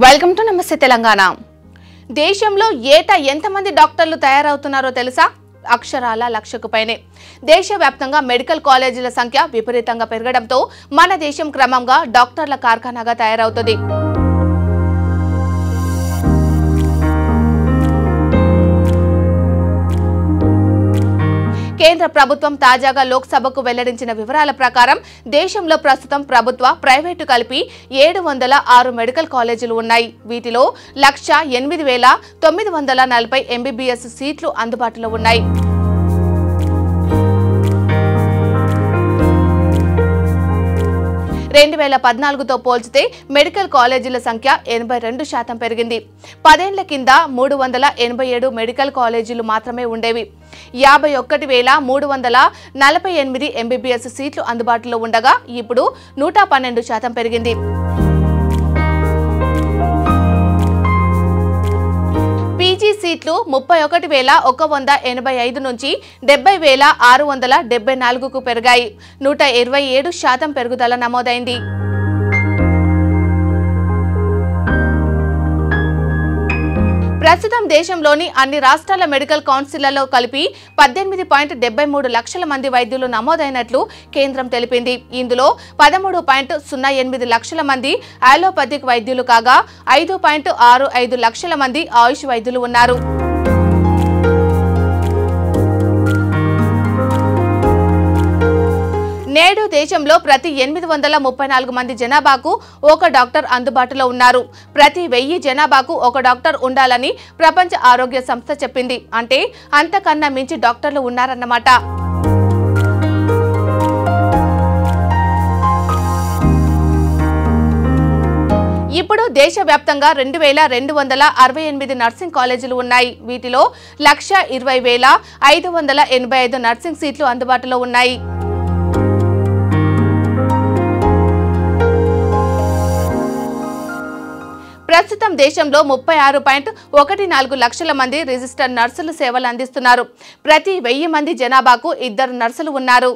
Welcome to నమస్తే తెలంగాణ. దేశంలో ఏటా ఎంతమంది డాక్టర్లు తయారవుతున్నారో తెలుసా? అక్షరాల లక్షకు పైనే. దేశవ్యాప్తంగా మెడికల్ కాలేజీల సంఖ్య విపరీతంగా పెరగడంతో మన దేశం క్రమంగా డాక్టర్ల కార్ఖానాగా తయారవుతుంది. కేంద్ర ప్రభుత్వం తాజాగా లోక్సభకు వెల్లడించిన వివరాల ప్రకారం దేశంలో ప్రస్తుతం ప్రభుత్వ, ప్రైవేటు కలిపి 706 మెడికల్ కాలేజీలు ఉన్నాయి. వీటిలో 108,940 ఎంబీబీఎస్ సీట్లు అందుబాటులో ఉన్నాయి. రెండు 2014తో పోల్చితే మెడికల్ కాలేజీల సంఖ్య 82% పెరిగింది. 10 ఏళ్ల కింద 387 మెడికల్ కాలేజీలు మాత్రమే ఉండేవి. 51,348 ఎంబీబీఎస్ సీట్లు అందుబాటులో ఉండగా ఇప్పుడు 112% పెరిగింది. పీజీ సీట్లు 31,185 నుంచి 70,674కు పెరిగాయి. 127% పెరుగుదల నమోదైంది. ప్రస్తుతం దేశంలోని అన్ని రాష్ట్రాల మెడికల్ కౌన్సిళ్లలో కలిపి 18.73 లక్షల మంది వైద్యులు నమోదైనట్లు కేంద్రం తెలిపింది. ఇందులో 13.08 లక్షల మంది అలోపతిక్ వైద్యులు కాగా 5.65 లక్షల మంది ఆయుష్ వైద్యులు ఉన్నారు. నేడు దేశంలో ప్రతి 834 మంది జనాభాకు ఒక డాక్టర్ అందుబాటులో ఉన్నారు. ప్రతి 1000 జనాభాకు ఒక డాక్టర్ ఉండాలని ప్రపంచ ఆరోగ్య సంస్థ చెప్పింది. అంటే అంతకన్నా మించి డాక్టర్లు ఉన్నారన్నమాట. ఇప్పుడు దేశవ్యాప్తంగా 2,268 నర్సింగ్ కాలేజీలు ఉన్నాయి. వీటిలో 120,585 నర్సింగ్ సీట్లు అందుబాటులో ఉన్నాయి. ప్రస్తుతం దేశంలో 36.14 లక్షల మంది రిజిస్టర్ నర్సులు సేవలు అందిస్తున్నారు. ప్రతి 1000 మంది జనాభాకు 2 నర్సులు ఉన్నారు.